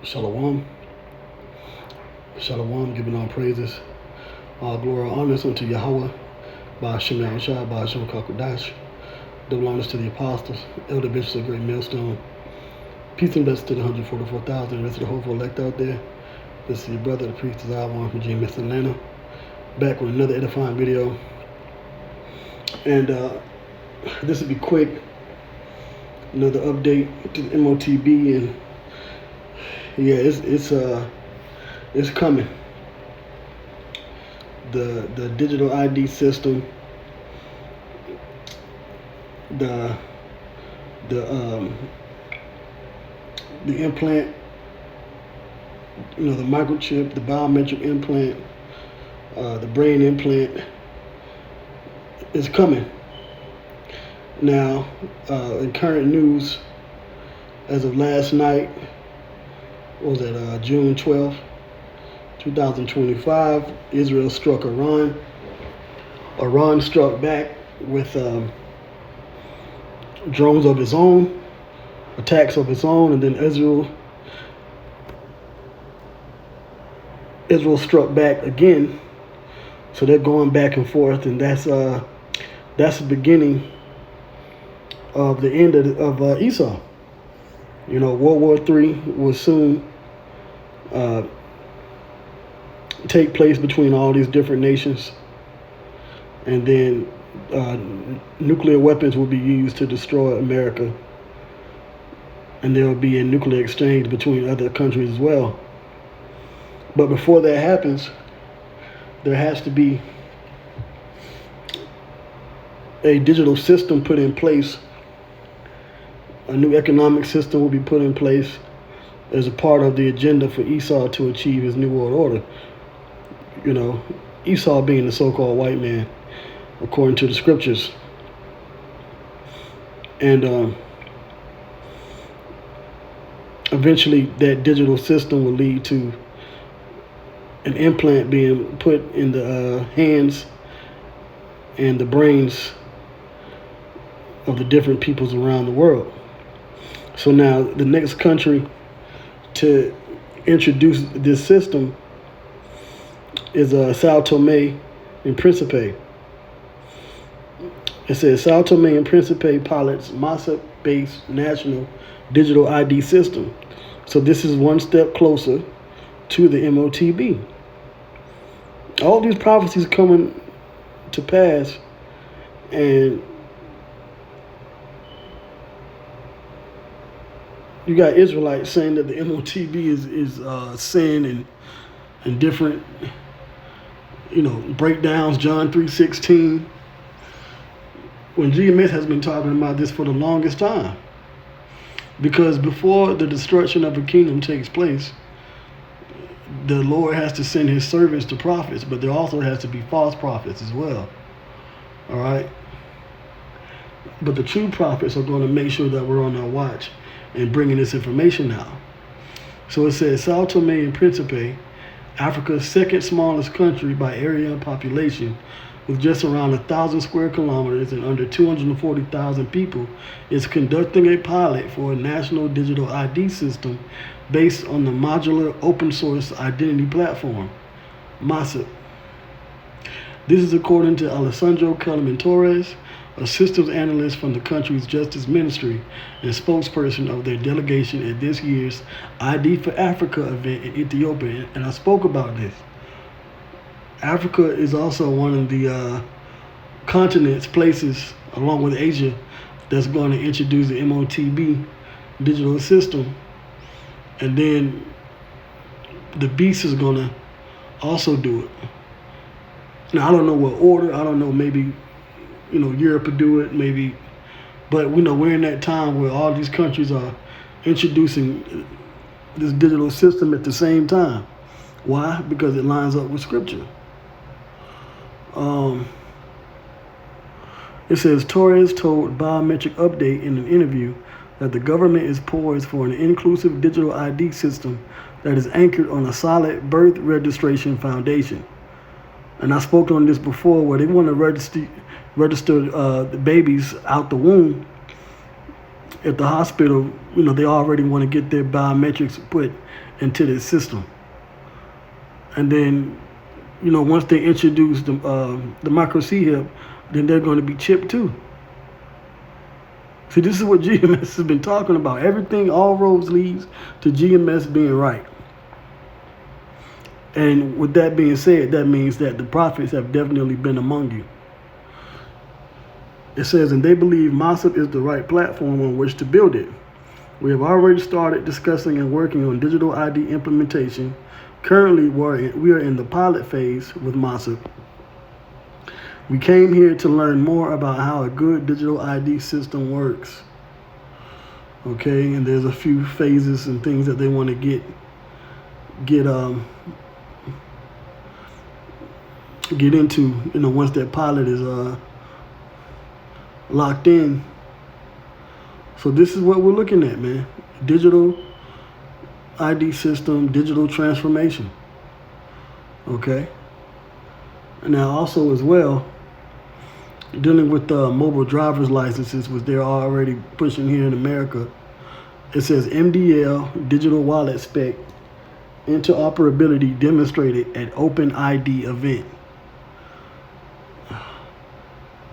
Shalom. Shalom, giving all praises. All glory and honors unto Yahweh. By Hashem Yahushua, by Hashem Kakodash. Double honors to the apostles, elder bishops of Great Millstone. Peace and blessings to the 144,000, the rest of the hopeful elect out there. This is your brother, the priest of Zion from GMS Atlanta. Back with another edifying video. And this will be quick. Another update to the Motb, and yeah, it's coming. The digital ID system, the implant, the microchip, the biometric implant, the brain implant is coming. Now, in current news, as of last night, what was that, June 12th, 2025, Israel struck Iran. Iran struck back with drones of its own, attacks of its own, and then Israel struck back again. So they're going back and forth, and that's the beginning of the end of Esau. World War III will soon take place between all these different nations, and then nuclear weapons will be used to destroy America, and there will be a nuclear exchange between other countries as well. But before that happens, there has to be a digital system put in place. A new economic system will be put in place as a part of the agenda for Esau to achieve his new world order. Esau being the so-called white man, according to the scriptures. And eventually that digital system will lead to an implant being put in the hands and the brains of the different peoples around the world. So now the next country to introduce this system is Sao Tomé and Principe. It says Sao Tomé and Principe pilots Motb-based national digital ID system. So this is one step closer to the Motb. All these prophecies coming to pass, and you got Israelites saying that the Motb is sin and different, breakdowns, John 3:16. When GMS has been talking about this for the longest time. Because before the destruction of the kingdom takes place, the Lord has to send his servants to prophets, but there also has to be false prophets as well. All right? But the true prophets are going to make sure that we're on our watch and bringing this information out. So it says Sao Tomé and Principe, Africa's second smallest country by area and population, with just around 1,000 square kilometers and under 240,000 people, is conducting a pilot for a national digital ID system based on the modular open source identity platform, Motb. This is according to Alessandro Kellerman Torres, a systems analyst from the country's Justice Ministry and spokesperson of their delegation at this year's ID for Africa event in Ethiopia. And I spoke about this. Africa is also one of the continents, places, along with Asia, that's going to introduce the Motb digital system. And then the beast is going to also do it. Now, I don't know what order. I don't know, maybe, Europe will do it, maybe. But we're in that time where all these countries are introducing this digital system at the same time. Why? Because it lines up with scripture. It says Torres told Biometric Update in an interview that the government is poised for an inclusive digital ID system that is anchored on a solid birth registration foundation. And I spoke on this before, where they want to register the babies out the womb at the hospital, they already want to get their biometrics put into this system. And then, once they introduce the micro C-hip, then they're going to be chipped too. See, this is what GMS has been talking about. Everything, all roads leads to GMS being right. And with that being said, that means that the prophets have definitely been among you. It says, and they believe Motb is the right platform on which to build it. We have already started discussing and working on digital ID implementation. Currently, we are in the pilot phase with Motb. We came here to learn more about how a good digital ID system works. Okay, and there's a few phases and things that they want to get into, once that pilot is locked in. So this is what we're looking at, man. Digital ID system, digital transformation. Okay. And now also as well, dealing with mobile driver's licenses, which they're already pushing here in America. It says MDL digital wallet spec interoperability demonstrated at OpenID event.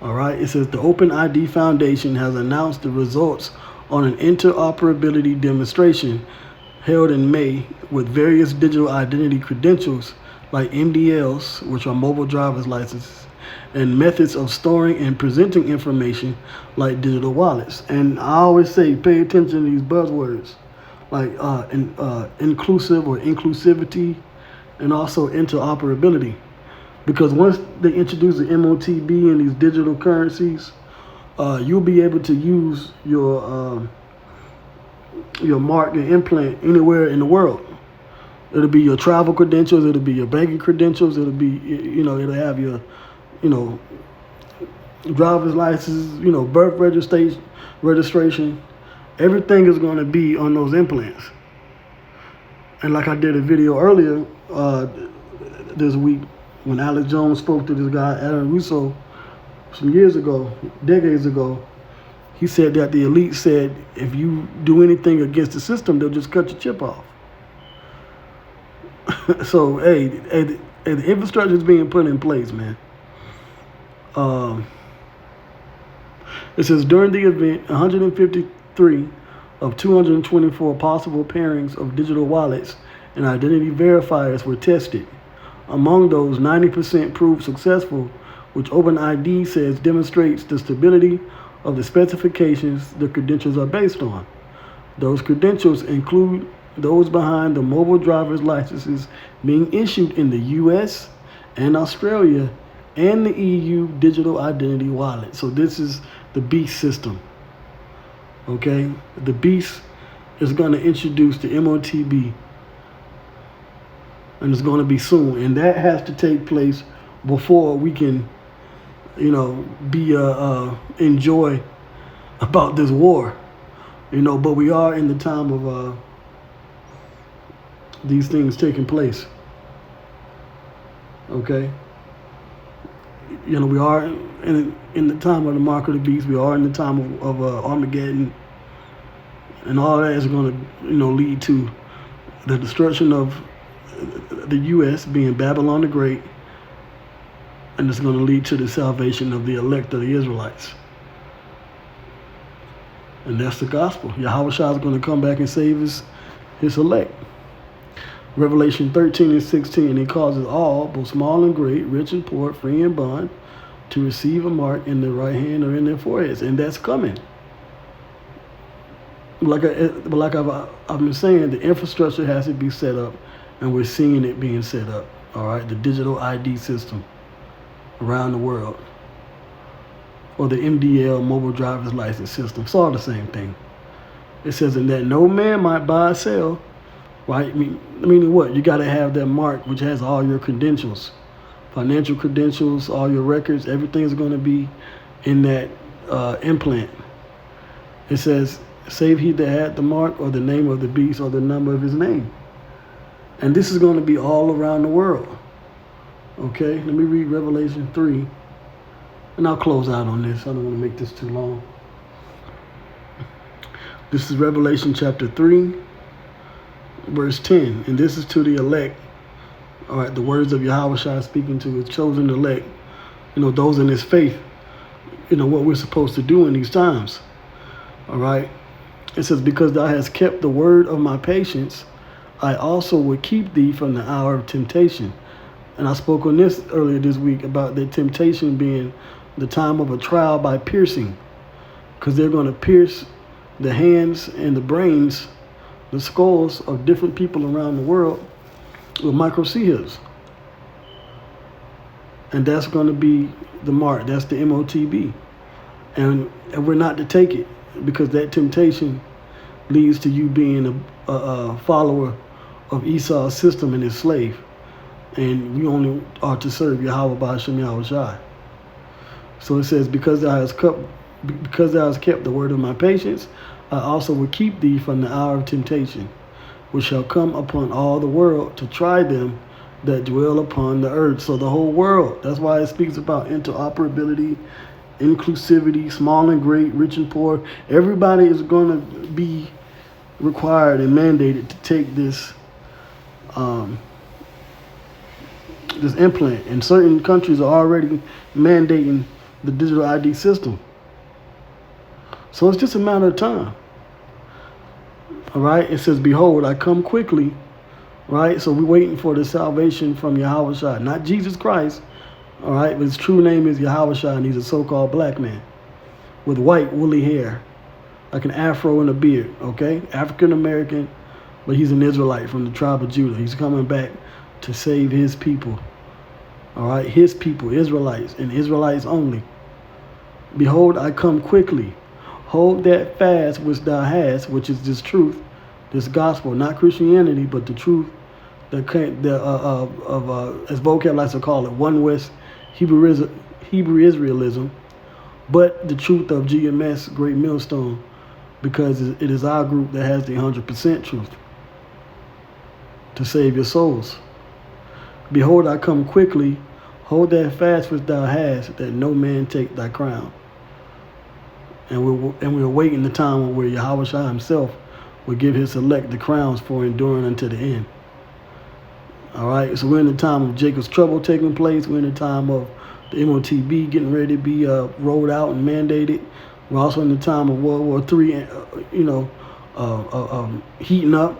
All right, it says the OpenID Foundation has announced the results on an interoperability demonstration held in May with various digital identity credentials like MDLs, which are mobile driver's licenses, and methods of storing and presenting information like digital wallets. And I always say, pay attention to these buzzwords like inclusive or inclusivity, and also interoperability. Because once they introduce the Motb and these digital currencies, you'll be able to use your mark and implant anywhere in the world. It'll be your travel credentials, it'll be your banking credentials, it'll be, it'll have your, driver's license, birth registration. Everything is going to be on those implants. And like I did a video earlier this week, when Alex Jones spoke to this guy, Adam Russo, some years ago, decades ago, he said that the elite said, if you do anything against the system, they'll just cut your chip off. So, hey, the infrastructure is being put in place, man. It says, during the event, 153 of 224 possible pairings of digital wallets and identity verifiers were tested. Among those, 90% proved successful, which OpenID says demonstrates the stability of the specifications the credentials are based on. Those credentials include those behind the mobile driver's licenses being issued in the US and Australia and the EU digital identity wallet. So this is the BEAST system. Okay? The BEAST is going to introduce the Motb, and it's going to be soon. And that has to take place before we can, be enjoy about this war. But we are in the time of these things taking place. Okay? We are in the time of the mark of the beast. We are in the time of Armageddon. And all that is going to, lead to the destruction of the U.S. being Babylon the Great. And it's going to lead to the salvation of the elect of the Israelites. And that's the gospel. Yahweh Shah is going to come back and save his elect. Revelation 13 and 16, he causes all, both small and great, rich and poor, free and bond, to receive a mark in their right hand or in their foreheads. And that's coming. Like I've been saying, the infrastructure has to be set up, and we're seeing it being set up. All right, the digital ID system around the world, or the MDL mobile driver's license system. It's all the same thing. It says in that no man might buy or sell. Right? Meaning what? You got to have that mark which has all your credentials, financial credentials, all your records. Everything is going to be in that implant. It says, save he that had the mark or the name of the beast or the number of his name. And this is going to be all around the world. Okay? Let me read Revelation 3. And I'll close out on this. I don't want to make this too long. This is Revelation chapter 3, verse 10. And this is to the elect. All right, the words of Yahweh speaking to his chosen elect. Those in his faith. What we're supposed to do in these times. All right. It says, because thou hast kept the word of my patience, I also will keep thee from the hour of temptation. And I spoke on this earlier this week about the temptation being the time of a trial by piercing. Because they're going to pierce the hands and the brains, the skulls of different people around the world with microseals. And that's going to be the mark. That's the Motb. And we're not to take it, because that temptation leads to you being a follower of Esau's system and his slave. And we only are to serve Yahweh Ba'ashem Yahweh Shai. So it says, because thou hast kept the word of my patience, I also will keep thee from the hour of temptation, which shall come upon all the world to try them that dwell upon the earth. So the whole world. That's why it speaks about interoperability, inclusivity, small and great, rich and poor. Everybody is going to be required and mandated to take this this implant. And certain countries are already mandating the digital ID system. So it's just a matter of time. All right. It says, behold, I come quickly. Right. So we're waiting for the salvation from Yahweh Shai, not Jesus Christ. All right. But his true name is Yahweh Shai, and he's a so-called black man with white woolly hair, like an afro and a beard. Okay. African American, but he's an Israelite from the tribe of Judah. He's coming back to save his people. All right. His people, Israelites, and Israelites only. Behold, I come quickly. Hold that fast which thou hast, which is this truth, this gospel, not Christianity, but the truth that as vocab likes to call it, one West Hebrew Israelism, but the truth of GMS, Great Millstone, because it is our group that has the 100% truth to save your souls. Behold, I come quickly. Hold that fast which thou hast, that no man take thy crown. And we're awaiting the time where Yahweh Shai himself will give his elect the crowns for enduring unto the end. All right, so we're in the time of Jacob's trouble taking place. We're in the time of the Motb getting ready to be rolled out and mandated. We're also in the time of World War III, heating up.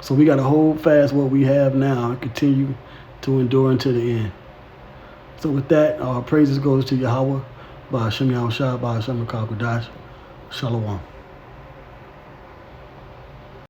So we got to hold fast what we have now and continue to endure unto the end. So with that, our praises goes to Yahweh, Ba'ashem Yahweh Shai, Ba'ashem Makakodash. Shalom.